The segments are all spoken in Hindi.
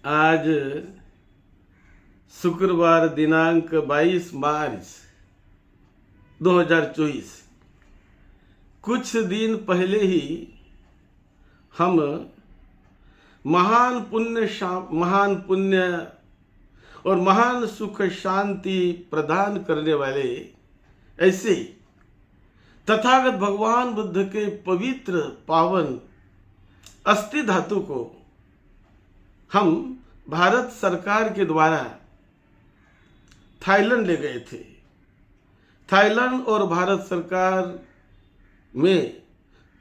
आज शुक्रवार दिनांक 22 मार्च 2024। कुछ दिन पहले ही हम महान पुण्य और महान सुख शांति प्रदान करने वाले ऐसे तथागत भगवान बुद्ध के पवित्र पावन अस्थि धातु को हम भारत सरकार के द्वारा थाईलैंड ले गए थे। थाईलैंड और भारत सरकार में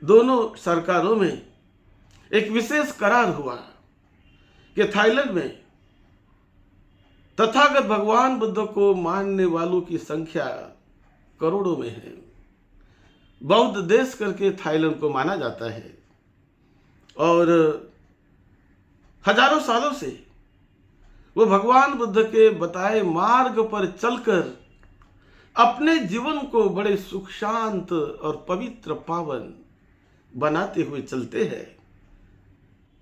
दोनों सरकारों में एक विशेष करार हुआ कि थाईलैंड में तथागत भगवान बुद्ध को मानने वालों की संख्या करोड़ों में है। बौद्ध देश करके थाईलैंड को माना जाता है और हजारों सालों से वो भगवान बुद्ध के बताए मार्ग पर चलकर अपने जीवन को बड़े सुख शांत और पवित्र पावन बनाते हुए चलते हैं।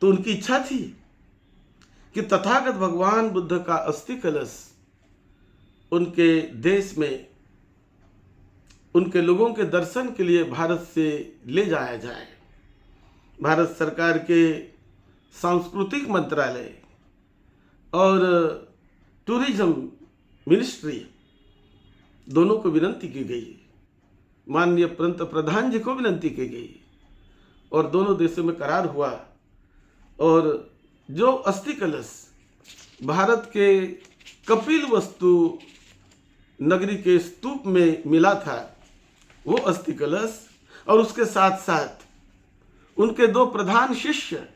तो उनकी इच्छा थी कि तथागत भगवान बुद्ध का अस्थि कलश उनके देश में उनके लोगों के दर्शन के लिए भारत से ले जाया जाए। भारत सरकार के सांस्कृतिक मंत्रालय और टूरिज्म मिनिस्ट्री दोनों को विनती की गई, माननीय पंत प्रधान जी को विनती की गई और दोनों देशों में करार हुआ। और जो अस्थि कलश भारत के कपिल वस्तु नगरी के स्तूप में मिला था, वो अस्थि कलश और उसके साथ साथ उनके दो प्रधान शिष्य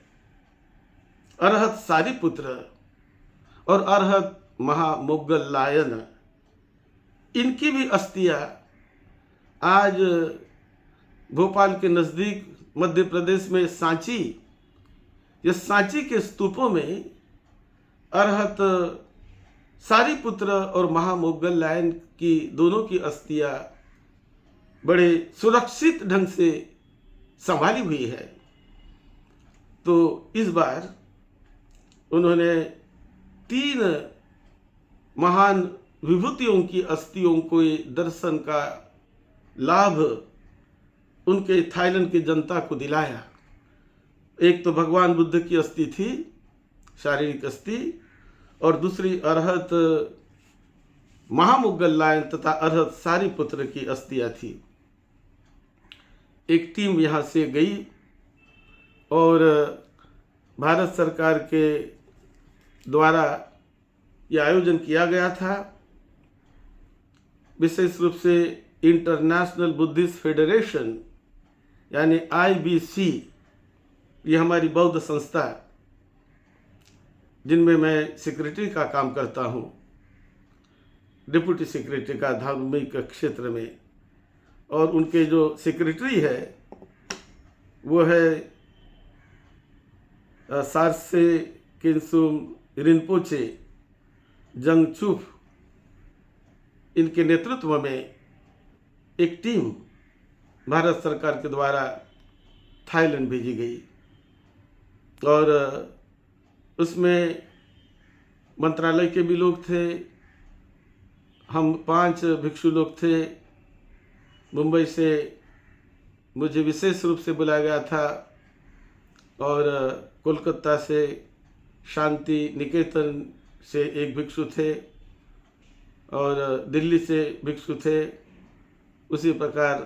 अरहत सारिपुत्र और अरहत महामोग्गलायन, इनकी भी अस्थियां आज भोपाल के नज़दीक मध्य प्रदेश में सांची, ये सांची के स्तूपों में अरहत सारिपुत्र और महामोग्गलायन की दोनों की अस्थियां बड़े सुरक्षित ढंग से संभाली हुई है। तो इस बार उन्होंने 3 महान विभूतियों की अस्थियों को दर्शन का लाभ उनके थाईलैंड की जनता को दिलाया। एक तो भगवान बुद्ध की अस्थि थी, शारीरिक अस्थि, और दूसरी अरहत महामोग्गलायन तथा अरहत सारिपुत्र की अस्थियां थी। एक टीम यहाँ से गई और भारत सरकार के द्वारा यह आयोजन किया गया था। विशेष रूप से इंटरनेशनल बुद्धिस्ट फेडरेशन यानी IBC, ये हमारी बौद्ध संस्था जिनमें मैं सेक्रेटरी का काम करता हूँ, डिप्टी सेक्रेटरी का धार्मिक क्षेत्र में, और उनके जो सेक्रेटरी है वो है सारसे किन्सुम रिनपोचे जंगचुप। इनके नेतृत्व में एक टीम भारत सरकार के द्वारा थाईलैंड भेजी गई और उसमें मंत्रालय के भी लोग थे। हम 5 भिक्षु लोग थे। मुंबई से मुझे विशेष रूप से बुलाया गया था और कोलकाता से शांति निकेतन से एक भिक्षु थे और दिल्ली से भिक्षु थे। उसी प्रकार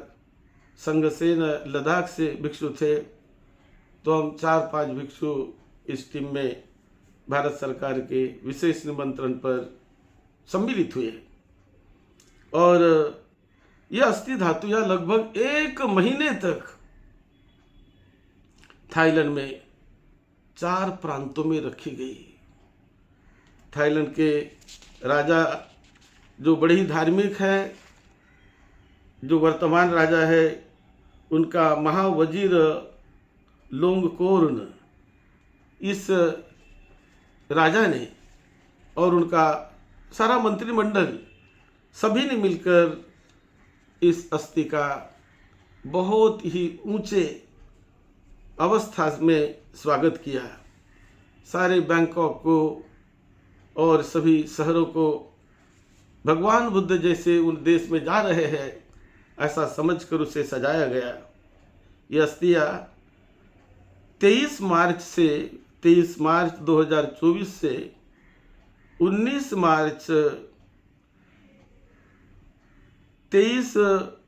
संगसेन लद्दाख से भिक्षु थे। तो हम 4-5 भिक्षु इस टीम में भारत सरकार के विशेष निमंत्रण पर सम्मिलित हुए और यह अस्थि धातु यह लगभग 1 महीने तक थाईलैंड में 4 प्रांतों में रखी गई। थाईलैंड के राजा जो बड़े ही धार्मिक है, जो वर्तमान राजा है, उनका महावजीर लोंगकोर्न, इस राजा ने और उनका सारा मंत्रिमंडल सभी ने मिलकर इस अस्थि का बहुत ही ऊंचे अवस्था में स्वागत किया। सारे बैंकॉक को और सभी शहरों को भगवान बुद्ध जैसे उन देश में जा रहे हैं ऐसा समझकर उसे सजाया गया। ये अस्थियां 23 मार्च 2024 से 23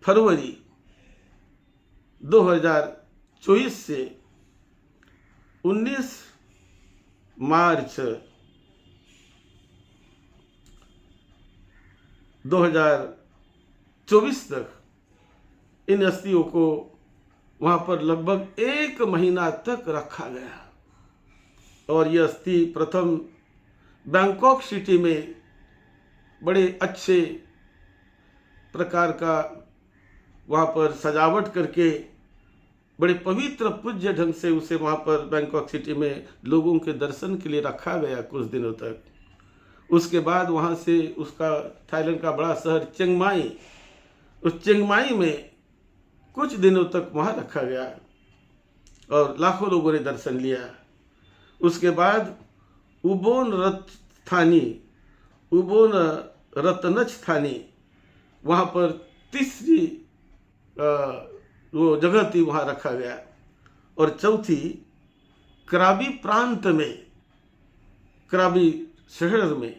फरवरी 2024 से 19 मार्च 2024 तक इन अस्थियों को वहाँ पर लगभग 1 महीना तक रखा गया। और ये अस्थि प्रथम बैंकॉक सिटी में बड़े अच्छे प्रकार का वहाँ पर सजावट करके बड़े पवित्र पूज्य ढंग से उसे वहाँ पर बैंकॉक सिटी में लोगों के दर्शन के लिए रखा गया कुछ दिनों तक। उसके बाद वहाँ से उसका थाईलैंड का बड़ा शहर चिंग माई, उस चिंग माई में कुछ दिनों तक वहाँ रखा गया और लाखों लोगों ने दर्शन लिया। उसके बाद उबोन रत्नस्थानी वहाँ पर तीसरी वो जगह थी, वहाँ रखा गया। और चौथी कराबी प्रांत में, कराबी शहर में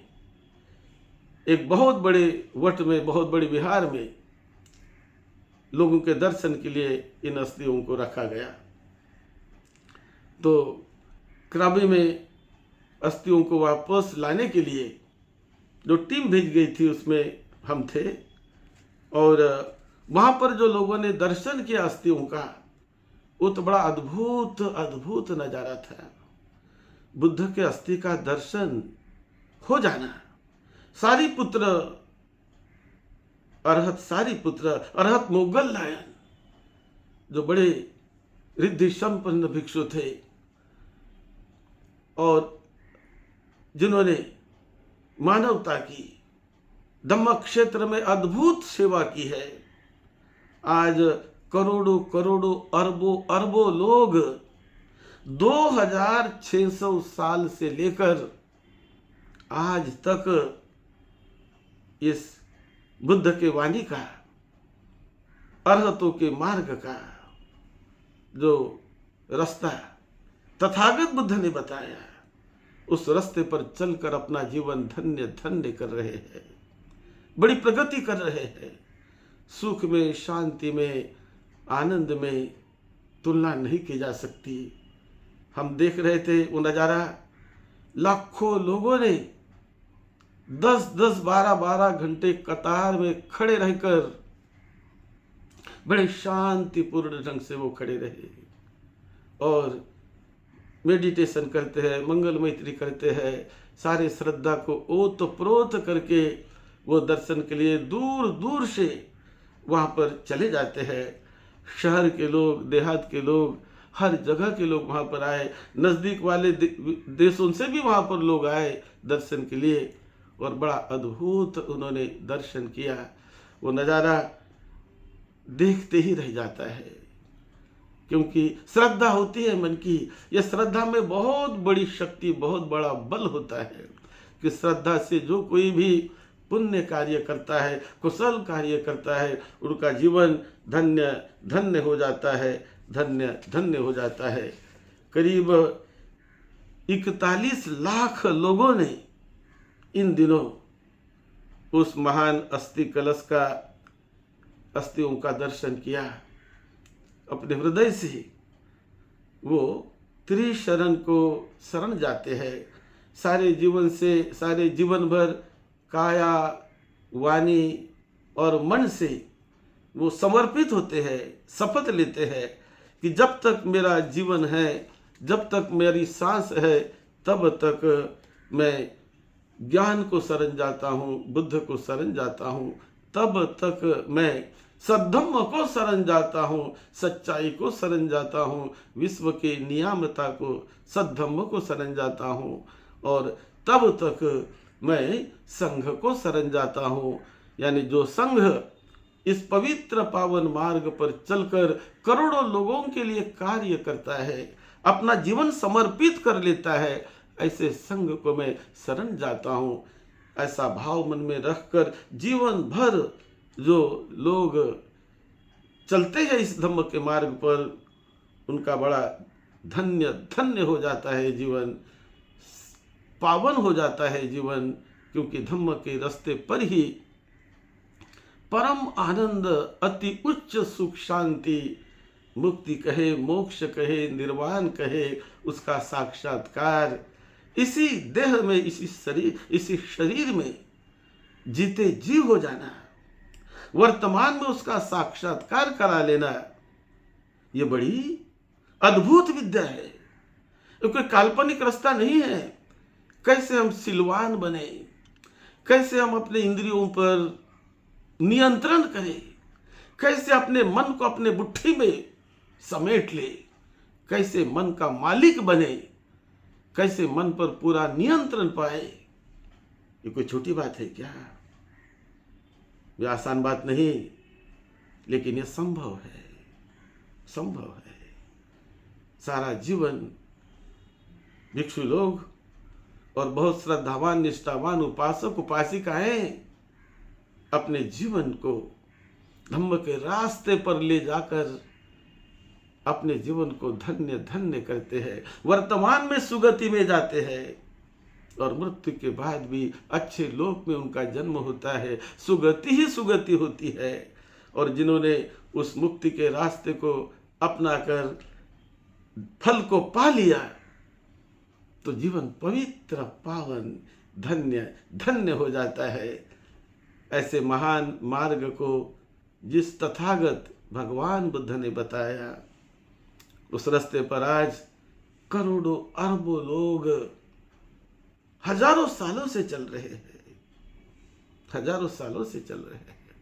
एक बहुत बड़े वट में, बहुत बड़े विहार में लोगों के दर्शन के लिए इन अस्थियों को रखा गया। तो कराबी में अस्थियों को वापस लाने के लिए जो टीम भेज गई थी उसमें हम थे। और वहाँ पर जो लोगों ने दर्शन किया अस्थियों का, वो तो बड़ा अद्भुत नज़ारा था। बुद्ध के अस्थि का दर्शन हो जाना, सारिपुत्र अरहत मोगल लायन जो बड़े रिद्धि संपन्न भिक्षु थे और जिन्होंने मानवता की धम्म क्षेत्र में अद्भुत सेवा की है, आज करोड़ों अरबों लोग 2600 साल से लेकर आज तक इस बुद्ध के वाणी का, अरहतों के मार्ग का जो रास्ता तथागत बुद्ध ने बताया, उस रास्ते पर चलकर अपना जीवन धन्य धन्य कर रहे हैं, बड़ी प्रगति कर रहे हैं। सुख में, शांति में, आनंद में तुलना नहीं की जा सकती। हम देख रहे थे वो नज़ारा, लाखों लोगों ने 10-10, 12-12 घंटे कतार में खड़े रहकर बड़े शांतिपूर्ण ढंग से वो खड़े रहे और मेडिटेशन करते हैं, मंगल मैत्री करते हैं, सारे श्रद्धा को ओतप्रोत करके वो दर्शन के लिए दूर दूर से वहाँ पर चले जाते हैं। शहर के लोग, देहात के लोग, हर जगह के लोग वहाँ पर आए, नज़दीक वाले देशों से भी वहाँ पर लोग आए दर्शन के लिए और बड़ा अद्भुत उन्होंने दर्शन किया। वो नज़ारा देखते ही रह जाता है, क्योंकि श्रद्धा होती है मन की। यह श्रद्धा में बहुत बड़ी शक्ति, बहुत बड़ा बल होता है कि श्रद्धा से जो कोई भी पुण्य कार्य करता है, कुशल कार्य करता है, उनका जीवन धन्य धन्य हो जाता है, धन्य धन्य हो जाता है। करीब 41 लाख लोगों ने इन दिनों उस महान अस्थि कलश का, अस्थियों का दर्शन किया। अपने हृदय से वो त्रिशरण को शरण जाते हैं, सारे जीवन से, सारे जीवन भर काया, वाणी और मन से वो समर्पित होते हैं, शपथ लेते हैं कि जब तक मेरा जीवन है, जब तक मेरी सांस है, तब तक मैं ज्ञान को शरण जाता हूँ, बुद्ध को शरण जाता हूँ, तब तक मैं सद्धम्म को शरण जाता हूँ, सच्चाई को शरण जाता हूँ, विश्व के नियामता को, सद्धम्म को शरण जाता हूँ, और तब तक मैं संघ को शरण जाता हूँ। यानी जो संघ इस पवित्र पावन मार्ग पर चलकर करोड़ों लोगों के लिए कार्य करता है, अपना जीवन समर्पित कर लेता है, ऐसे संग को मैं शरण जाता हूँ। ऐसा भाव मन में रखकर जीवन भर जो लोग चलते हैं इस धम्म के मार्ग पर, उनका बड़ा धन्य धन्य हो जाता है जीवन, पावन हो जाता है जीवन, क्योंकि धम्म के रास्ते पर ही परम आनंद, अति उच्च सुख शांति, मुक्ति कहे, मोक्ष कहे, निर्वाण कहे, उसका साक्षात्कार इसी देह में, इसी शरीर में जीते जी हो जाना, वर्तमान में उसका साक्षात्कार करा लेना, ये बड़ी अद्भुत विद्या है। कोई काल्पनिक रास्ता नहीं है। कैसे हम सिलवान बने, कैसे हम अपने इंद्रियों पर नियंत्रण करें, कैसे अपने मन को अपने मुट्ठी में समेट ले, कैसे मन का मालिक बने, कैसे मन पर पूरा नियंत्रण पाए। ये कोई छोटी बात है क्या? ये आसान बात नहीं, लेकिन ये संभव है, संभव है। सारा जीवन भिक्षु लोग और बहुत श्रद्धावान निष्ठावान उपासक उपासिकाएं अपने जीवन को धम्म के रास्ते पर ले जाकर अपने जीवन को धन्य धन्य करते हैं, वर्तमान में सुगति में जाते हैं, और मृत्यु के बाद भी अच्छे लोक में उनका जन्म होता है, सुगति ही सुगति होती है। और जिन्होंने उस मुक्ति के रास्ते को अपनाकर फल को पा लिया, तो जीवन पवित्र, पावन, धन्य धन्य हो जाता है। ऐसे महान मार्ग को जिस तथागत भगवान बुद्ध ने बताया, उस रास्ते पर आज करोड़ों अरबों लोग हजारों सालों से चल रहे हैं, हजारों सालों से चल रहे हैं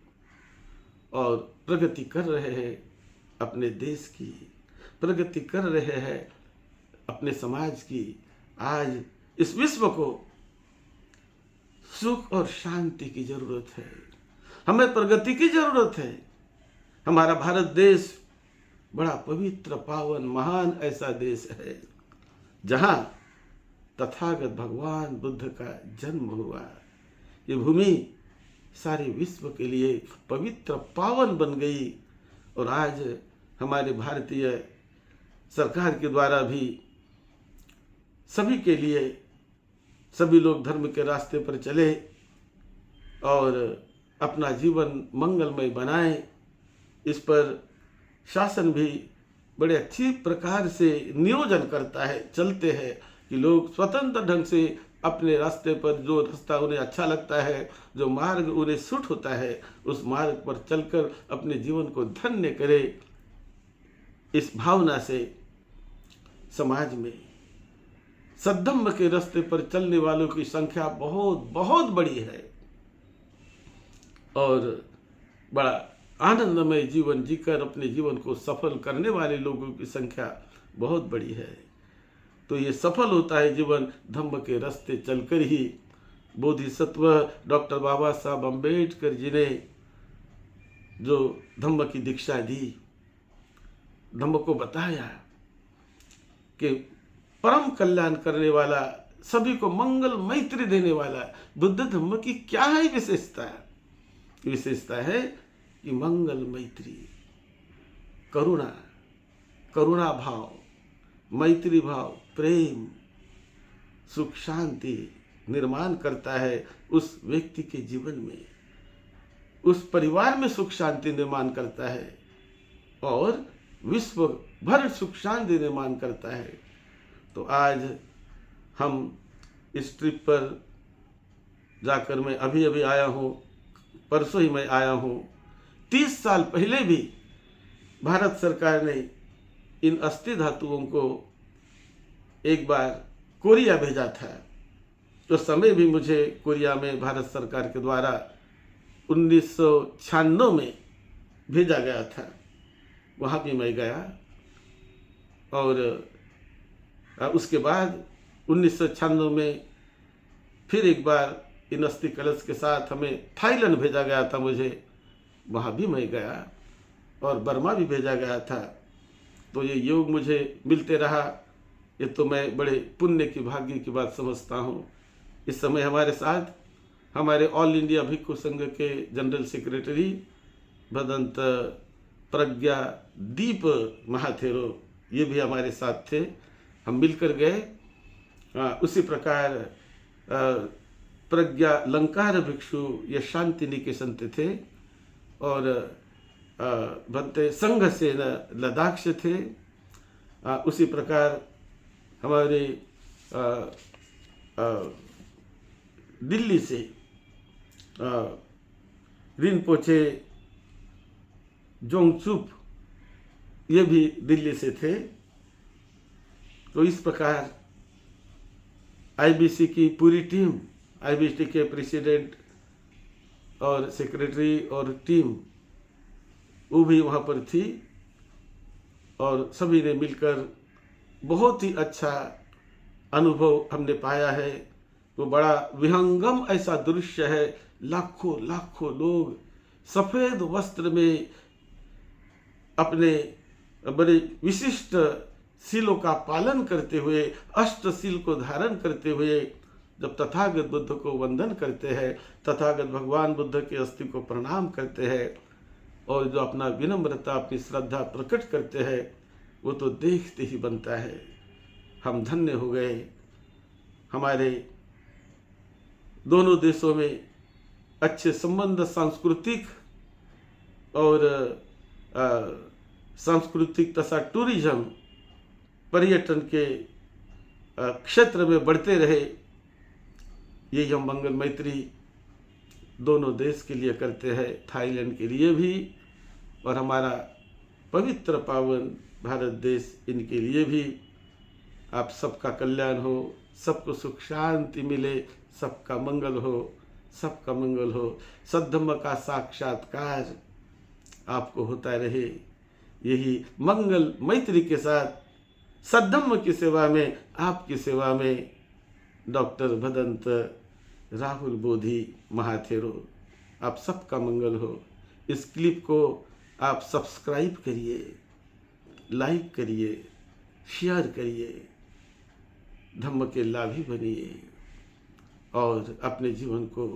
और प्रगति कर रहे हैं, अपने देश की प्रगति कर रहे हैं, अपने समाज की। आज इस विश्व को सुख और शांति की जरूरत है, हमें प्रगति की जरूरत है। हमारा भारत देश बड़ा पवित्र, पावन, महान ऐसा देश है जहां तथागत भगवान बुद्ध का जन्म हुआ। ये भूमि सारे विश्व के लिए पवित्र, पावन बन गई। और आज हमारे भारतीय सरकार के द्वारा भी सभी के लिए, सभी लोग धर्म के रास्ते पर चले और अपना जीवन मंगलमय बनाएं, इस पर शासन भी बड़े अच्छी प्रकार से नियोजन करता है, चलते हैं कि लोग स्वतंत्र ढंग से अपने रास्ते पर, जो रास्ता उन्हें अच्छा लगता है, जो मार्ग उन्हें सूट होता है, उस मार्ग पर चलकर अपने जीवन को धन्य करें। इस भावना से समाज में सद्धम्म के रास्ते पर चलने वालों की संख्या बहुत बहुत बड़ी है और बड़ा आनंदमय जीवन जीकर अपने जीवन को सफल करने वाले लोगों की संख्या बहुत बड़ी है। तो ये सफल होता है जीवन धम्म के रास्ते चलकर ही। बोधिसत्व डॉक्टर बाबा साहब अम्बेडकर जी ने जो धम्म की दीक्षा दी, धम्म को बताया कि परम कल्याण करने वाला, सभी को मंगल मैत्री देने वाला बुद्ध धम्म की क्या है विशेषता? विशेषता है कि मंगल मैत्री, करुणा, करुणा भाव, मैत्री भाव, प्रेम, सुख शांति निर्माण करता है उस व्यक्ति के जीवन में, उस परिवार में सुख शांति निर्माण करता है और विश्व भर सुख शांति निर्माण करता है। तो आज हम इस ट्रिप पर जाकर, मैं अभी अभी आया हूँ, परसों ही मैं आया हूँ। 30 साल पहले भी भारत सरकार ने इन अस्थि धातुओं को एक बार कोरिया भेजा था। तो समय भी मुझे कोरिया में भारत सरकार के द्वारा 1996 में भेजा गया था, वहाँ भी मैं गया। और उसके बाद 1996 में फिर एक बार इन अस्थि कलश के साथ हमें थाईलैंड भेजा गया था मुझे, वहाँ भी मैं गया और बर्मा भी भेजा गया था। तो ये योग मुझे मिलते रहा ये तो मैं बड़े पुण्य की भाग्य की बात समझता हूँ। इस समय हमारे साथ हमारे ऑल इंडिया भिक्षु संघ के जनरल सेक्रेटरी भदंत प्रज्ञा दीप महाथेरो ये भी हमारे साथ थे, हम मिलकर गए। उसी प्रकार प्रज्ञा लंकार भिक्षु ये शांति निकेतन थे और भंते संघ से लद्दाख से थे। उसी प्रकार हमारे दिल्ली से रिनपोचे जोंगचुप ये भी दिल्ली से थे। तो इस प्रकार आईबीसी की पूरी टीम, आईबीसी के प्रेसिडेंट और सेक्रेटरी और टीम वो भी वहाँ पर थी और सभी ने मिलकर बहुत ही अच्छा अनुभव हमने पाया है। वो बड़ा विहंगम ऐसा दृश्य है, लाखों लाखों लोग सफ़ेद वस्त्र में अपने बड़े विशिष्ट शीलों का पालन करते हुए, अष्टशील को धारण करते हुए जब तथागत बुद्ध को वंदन करते हैं, तथागत भगवान बुद्ध के अस्थि को प्रणाम करते हैं और जो अपना विनम्रता, अपनी श्रद्धा प्रकट करते हैं, वो तो देखते ही बनता है। हम धन्य हो गए। हमारे दोनों देशों में अच्छे संबंध, सांस्कृतिक और सांस्कृतिक तथा टूरिज्म पर्यटन के क्षेत्र में बढ़ते रहे। ये हम मंगल मैत्री दोनों देश के लिए करते हैं, थाईलैंड के लिए भी और हमारा पवित्र पावन भारत देश इनके लिए भी। आप सबका कल्याण हो, सबको सुख शांति मिले, सबका मंगल हो, सबका मंगल हो। सद्धम्म का साक्षात्कार आपको होता रहे। यही मंगल मैत्री के साथ सद्धम्म की सेवा में, आपकी सेवा में डॉक्टर भदंत राहुल बोधी महाथेरो। आप सबका मंगल हो। इस क्लिप को आप सब्सक्राइब करिए, लाइक करिए, शेयर करिए, धम्म के लाभी बनिए और अपने जीवन को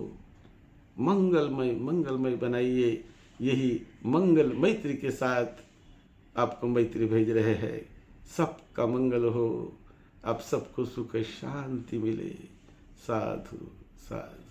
मंगलमय बनाइए। यही मंगल मैत्री के साथ आपको मैत्री भेज रहे हैं। सबका मंगल हो, आप सबको सुख शांति मिले। साधु साधु।